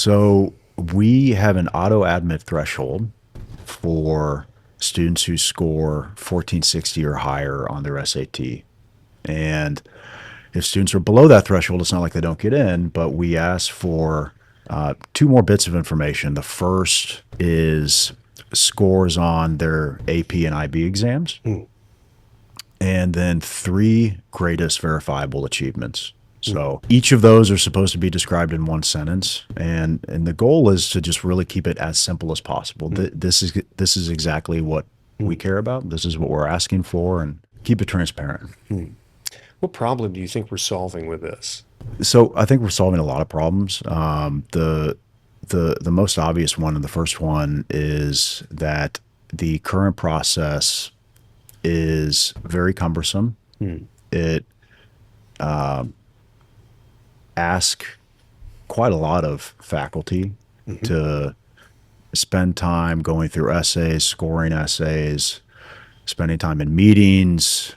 So we have an auto admit threshold for students who score 1460 or higher on their SAT. And if students are below that threshold, it's not like they don't get in, but we ask for two more bits of information. The first is scores on their AP and IB exams, and then three greatest verifiable achievements. So each of those are supposed to be described in one sentence, and the goal is to just really keep it as simple as possible. This is exactly what we care about. This is what we're asking for, and keep it transparent. What problem do you think we're solving with this? So I think we're solving a lot of problems. The most obvious one, and the first one, is that the current process is very cumbersome. It asks quite a lot of faculty to spend time going through essays, scoring essays, spending time in meetings,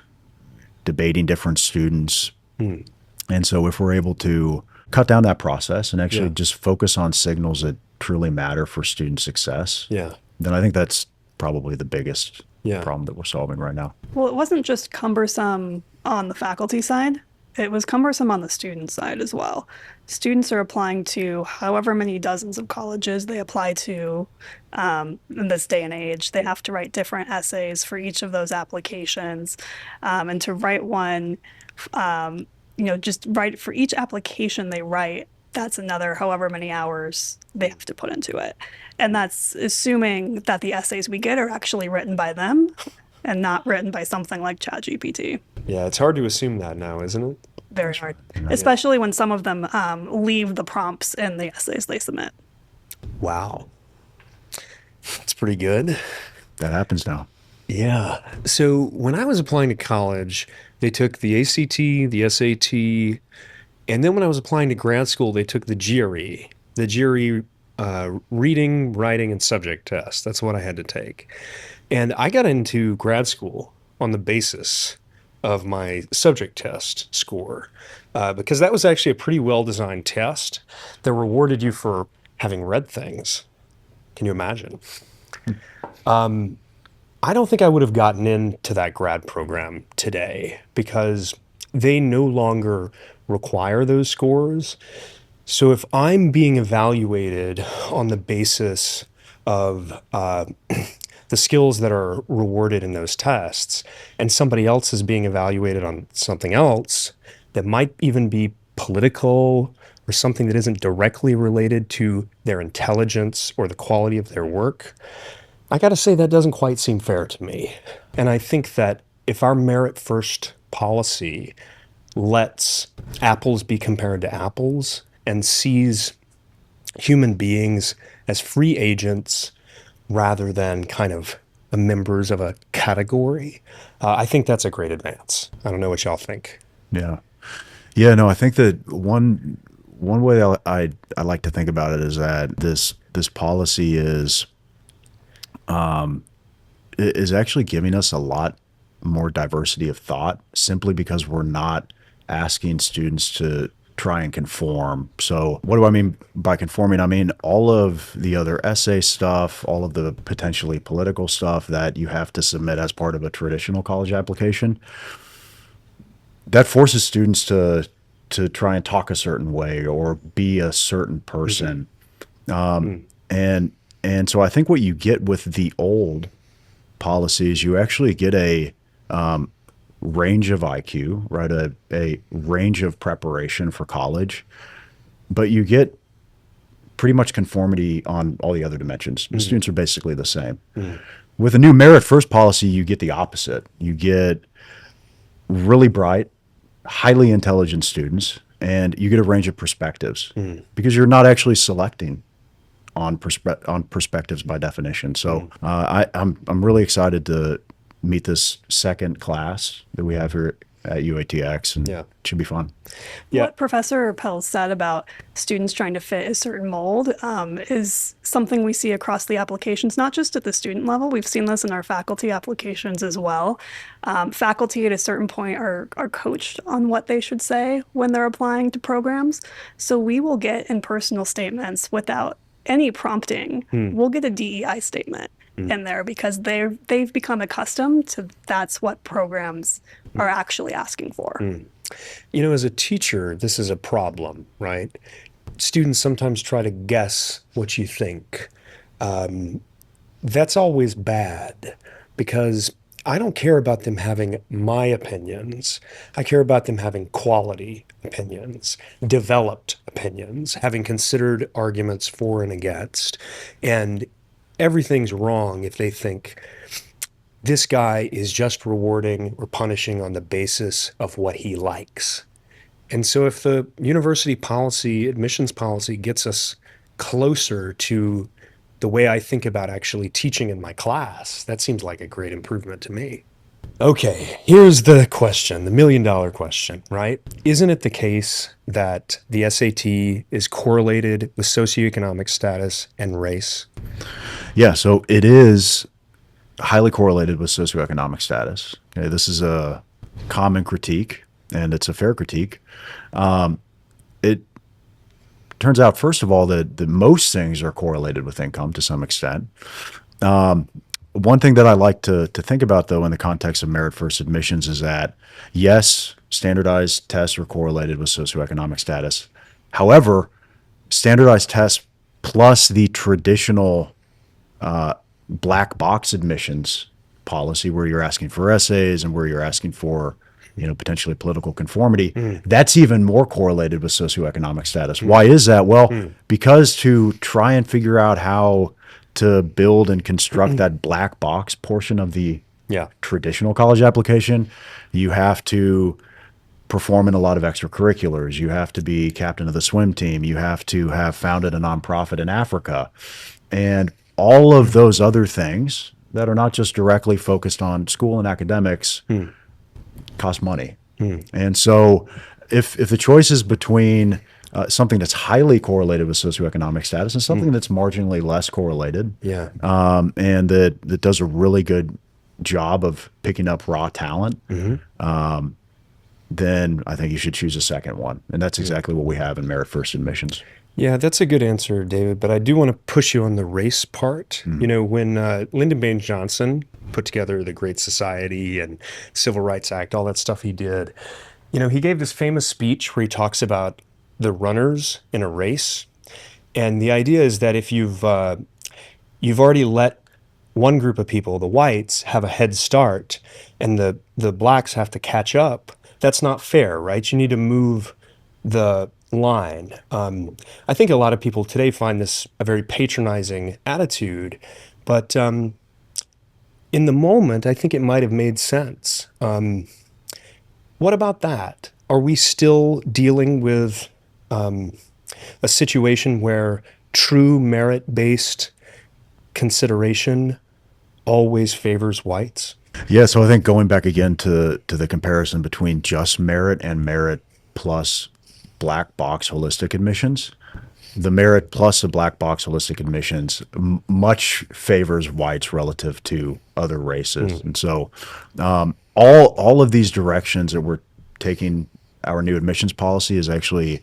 debating different students. And so if we're able to cut down that process and actually just focus on signals that truly matter for student success, then I think that's probably the biggest problem that we're solving right now. Well, it wasn't just cumbersome on the faculty side. It was cumbersome on the student side as well. Students are applying to however many dozens of colleges they apply to in this day and age. They have to write different essays for each of those applications. And to write one, just write for each application they write, that's another however many hours they have to put into it. And that's assuming that the essays we get are actually written by them and not written by something like ChatGPT. Yeah, it's hard to assume that now, isn't it? Very hard, especially when some of them leave the prompts in the essays they submit. Wow. That's pretty good. That happens now. Yeah. So when I was applying to college, they took the ACT, the SAT, and then when I was applying to grad school, they took the GRE reading, writing, and subject test. That's what I had to take. And I got into grad school on the basis of my subject test score, because that was actually a pretty well-designed test that rewarded you for having read things. Can you imagine? I don't think I would have gotten into that grad program today because they no longer require those scores. So if I'm being evaluated on the basis of the skills that are rewarded in those tests, and somebody else is being evaluated on something else that might even be political or something that isn't directly related to their intelligence or the quality of their work, I got to say that doesn't quite seem fair to me. And I think that if our merit first policy lets apples be compared to apples and sees human beings as free agents rather than kind of members of a category, I think that's a great advance. I don't know what y'all think. Yeah. Yeah, no, I think that one way I like to think about it is that this policy is actually giving us a lot more diversity of thought simply because we're not asking students to try and conform. So what do I mean by conforming? I mean all of the other essay stuff, all of the potentially political stuff that you have to submit as part of a traditional college application. That forces students to try and talk a certain way or be a certain person. And so I think what you get with the old policies, you actually get a range of IQ, right? A range of preparation for college, but you get pretty much conformity on all the other dimensions. The students are basically the same. With a new merit first policy, you get the opposite. You get really bright, highly intelligent students, and you get a range of perspectives because you're not actually selecting on perspectives by definition. So I'm really excited to meet this second class that we have here at UATX, and Yeah. it should be fun. Yeah. What Professor Puelz said about students trying to fit a certain mold is something we see across the applications, not just at the student level. We've seen this in our faculty applications as well. Faculty at a certain point are coached on what they should say when they're applying to programs. So we will get impersonal statements without any prompting. We'll get a DEI statement in there because they've become accustomed to that's what programs are actually asking for. You know, as a teacher, this is a problem, right? Students sometimes try to guess what you think. That's always bad because I don't care about them having my opinions. I care about them having quality opinions, developed opinions, having considered arguments for and against. And everything's wrong if they think this guy is just rewarding or punishing on the basis of what he likes. And so if the university policy, admissions policy, gets us closer to the way I think about actually teaching in my class, that seems like a great improvement to me. Okay, here's the question, the million-dollar question, right? Isn't it the case that the SAT is correlated with socioeconomic status and race? Yeah, so it is highly correlated with socioeconomic status. Okay, this is a common critique, and it's a fair critique. It turns out, first of all, that most things are correlated with income to some extent. One thing that I like to think about, though, in the context of merit first admissions is that, yes, standardized tests are correlated with socioeconomic status. However, standardized tests plus the traditional black box admissions policy where you're asking for essays and where you're asking for, potentially political conformity, that's even more correlated with socioeconomic status. Why is that? Well, because to try and figure out how to build and construct that black box portion of the traditional college application, you have to perform in a lot of extracurriculars. You have to be captain of the swim team. You have to have founded a nonprofit in Africa. And all of those other things that are not just directly focused on school and academics cost money. And so if the choice is between something that's highly correlated with socioeconomic status and something that's marginally less correlated, and that does a really good job of picking up raw talent, then I think you should choose a second one. And that's exactly what we have in merit first admissions. Yeah, that's a good answer, David, but I do want to push you on the race part. You know, when Lyndon Baines Johnson put together the Great Society and Civil Rights Act, all that stuff he did, he gave this famous speech where he talks about the runners in a race. And the idea is that if you've already let one group of people, the whites, have a head start and the blacks have to catch up, that's not fair, right? You need to move the line. I think a lot of people today find this a very patronizing attitude, but in the moment, I think it might have made sense. What about that? Are we still dealing with a situation where true merit-based consideration always favors whites? Yeah, so I think going back again to the comparison between just merit and merit plus black box holistic admissions, the merit plus the black box holistic admissions much favors whites relative to other races. And so all of these directions that we're taking our new admissions policy is actually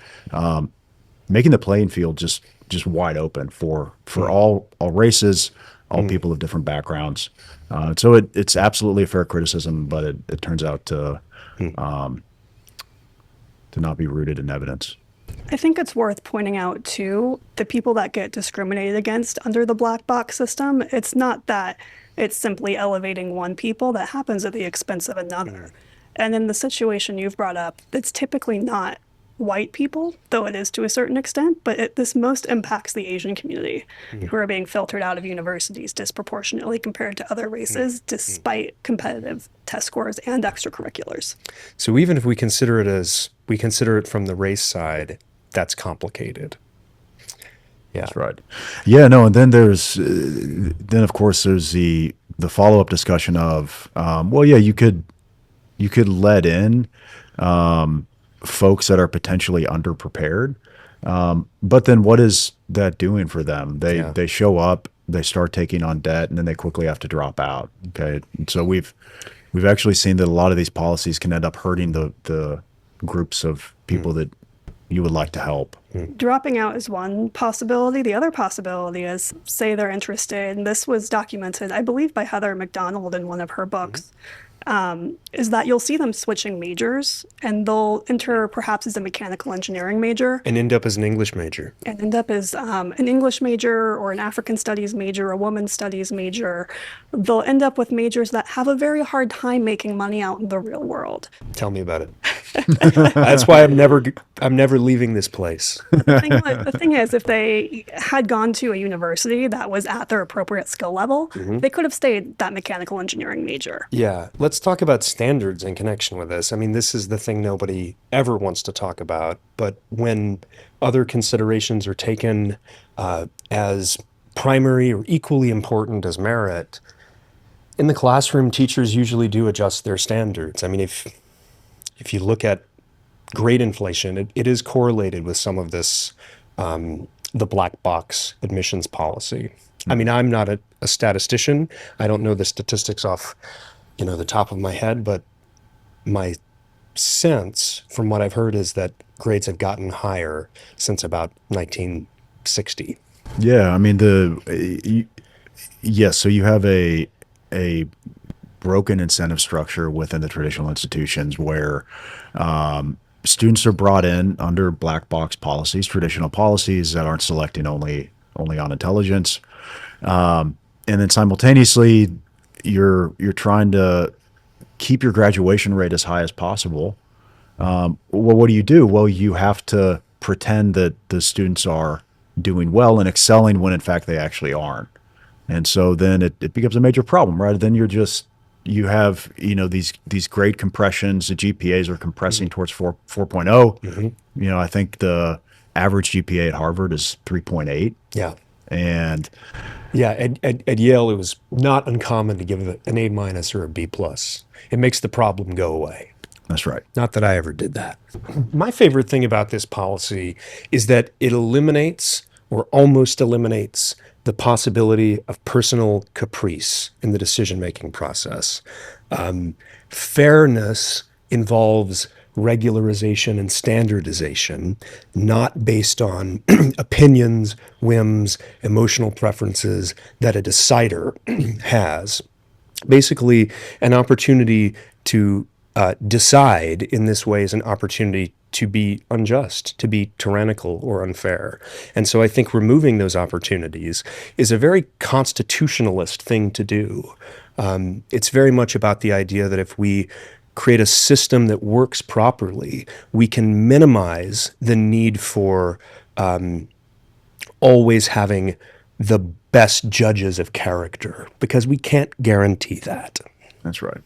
making the playing field just wide open for all races, all people of different backgrounds. So it's absolutely a fair criticism, but it turns out to not be rooted in evidence. I think it's worth pointing out, too, the people that get discriminated against under the black box system, it's not that it's simply elevating one people that happens at the expense of another. And in the situation you've brought up, it's typically not white people, though it is to a certain extent, but this most impacts the Asian community who are being filtered out of universities disproportionately compared to other races, despite competitive test scores and extracurriculars. So even if we consider it from the race side, that's complicated. Yeah, that's right. Yeah, no, and then of course there's the follow-up discussion of, well, yeah, you could let in folks that are potentially underprepared. But then what is that doing for them? They show up, they start taking on debt, and then they quickly have to drop out. Okay. And so we've actually seen that a lot of these policies can end up hurting the groups of people that you would like to help. Dropping out is one possibility. The other possibility is, say they're interested, and this was documented, I believe, by Heather McDonald in one of her books, is that you'll see them switching majors, and they'll enter perhaps as a mechanical engineering major. And end up as an English major. And end up as an English major or an African studies major, a women's studies major. They'll end up with majors that have a very hard time making money out in the real world. Tell me about it. That's why I'm never leaving this place. The thing is, if they had gone to a university that was at their appropriate skill level, they could have stayed that mechanical engineering major. Yeah. Let's talk about standards in connection with this. I mean, this is the thing nobody ever wants to talk about. But when other considerations are taken as primary or equally important as merit, in the classroom, teachers usually do adjust their standards. I mean, if you look at grade inflation, it is correlated with some of this, the black box admissions policy. I mean, I'm not a statistician. I don't know the statistics off, the top of my head, but my sense from what I've heard is that grades have gotten higher since about 1960. Yeah, I mean, yes, so you have a broken incentive structure within the traditional institutions where students are brought in under black box policies, traditional policies that aren't selecting only on intelligence, and then simultaneously you're trying to keep your graduation rate as high as possible. Well, what do? Well, you have to pretend that the students are doing well and excelling when in fact they actually aren't, and so then it becomes a major problem, right? Then you have these grade compressions. The GPAs are compressing towards 4.0. I think the average GPA at Harvard is 3.8. Yeah. And yeah, at Yale, it was not uncommon to give an A- or a B+. It makes the problem go away. That's right. Not that I ever did that. My favorite thing about this policy is that it eliminates or almost eliminates the possibility of personal caprice in the decision-making process. Fairness involves regularization and standardization, not based on opinions, whims, emotional preferences that a decider has. Basically, an opportunity to decide in this way is an opportunity to be unjust, to be tyrannical or unfair. And so I think removing those opportunities is a very constitutionalist thing to do. It's very much about the idea that if we create a system that works properly, we can minimize the need for always having the best judges of character, because we can't guarantee that. That's right.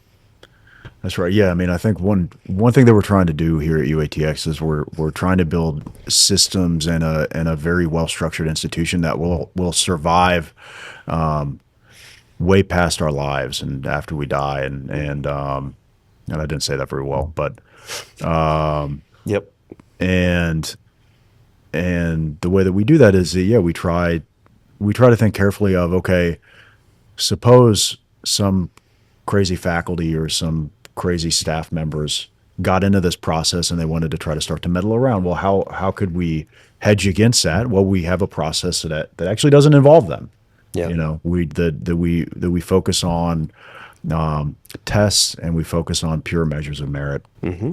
That's right. Yeah. I mean, I think one thing that we're trying to do here at UATX is we're trying to build systems and a very well structured institution that will survive way past our lives and after we die. And I didn't say that very well, but Yep. And the way that we do that is we try to think carefully of, okay, suppose some crazy faculty or some crazy staff members got into this process and they wanted to try to start to meddle around. Well, how could we hedge against that? Well, we have a process that actually doesn't involve them. Yeah. We focus on tests and we focus on pure measures of merit. Mm-hmm.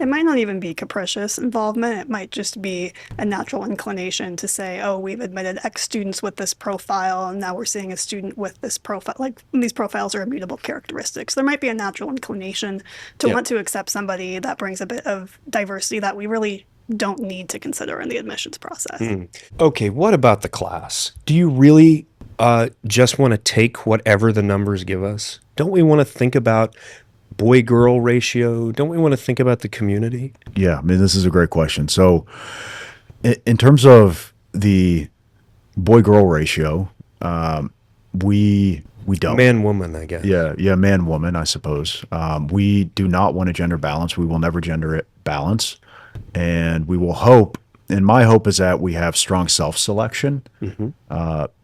It might not even be capricious involvement. It might just be a natural inclination to say, oh, we've admitted X students with this profile, and now we're seeing a student with this profile. Like, these profiles are immutable characteristics. There might be a natural inclination to want to accept somebody that brings a bit of diversity that we really don't need to consider in the admissions process. Okay, what about the class? Do you really just want to take whatever the numbers give us? Don't we want to think about boy-girl ratio? Don't we want to think about the community? Yeah, I mean, this is a great question. So in terms of the boy-girl ratio, we don't. Man, woman, I guess. Yeah, man, woman, I suppose. We do not want a gender balance. We will never gender it balance, and we will hope. And my hope is that we have strong self-selection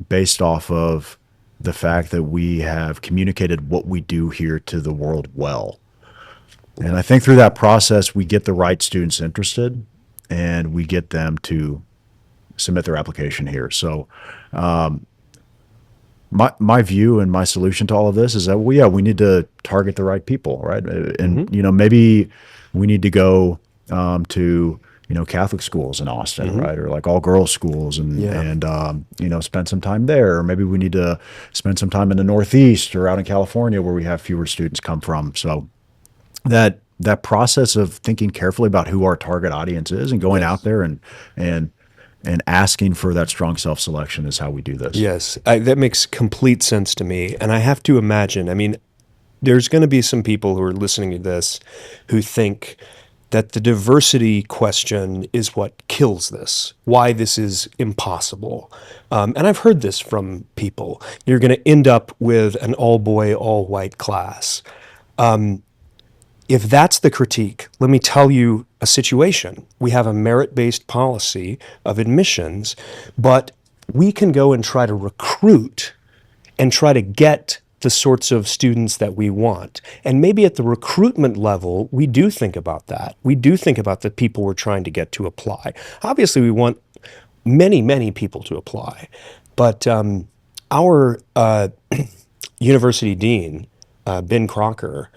based off of the fact that we have communicated what we do here to the world well. And I think through that process, we get the right students interested, and we get them to submit their application here. So my view and my solution to all of this is that we need to target the right people, right? And maybe we need to go to Catholic schools in Austin, right, or like all girls schools, and spend some time there. Or maybe we need to spend some time in the Northeast or out in California where we have fewer students come from. So that process of thinking carefully about who our target audience is and going out there and asking for that strong self-selection is how we do this. Yes, that makes complete sense to me. And I have to imagine, I mean, there's going to be some people who are listening to this who think that the diversity question is what kills this, why this is impossible. And I've heard this from people. You're going to end up with an all-boy, all-white class. If that's the critique, let me tell you a situation. We have a merit-based policy of admissions, but we can go and try to recruit and try to get the sorts of students that we want. And maybe at the recruitment level, we do think about that. We do think about the people we're trying to get to apply. Obviously, we want many, many people to apply. But our university dean, Ben Crocker,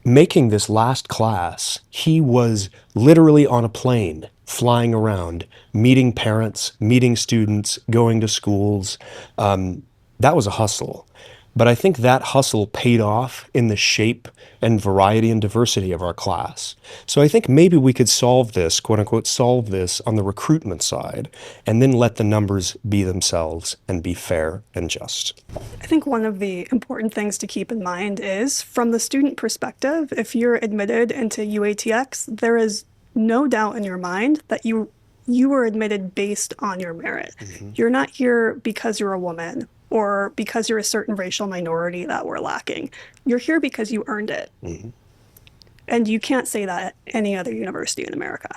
making this last class, he was literally on a plane, flying around, meeting parents, meeting students, going to schools. That was a hustle. But I think that hustle paid off in the shape and variety and diversity of our class. So I think maybe we could solve this, quote unquote, solve this on the recruitment side, and then let the numbers be themselves and be fair and just. I think one of the important things to keep in mind is, from the student perspective, if you're admitted into UATX, there is no doubt in your mind that you were admitted based on your merit. You're not here because you're a woman or because you're a certain racial minority that we're lacking. You're here because you earned it. And you can't say that at any other university in America.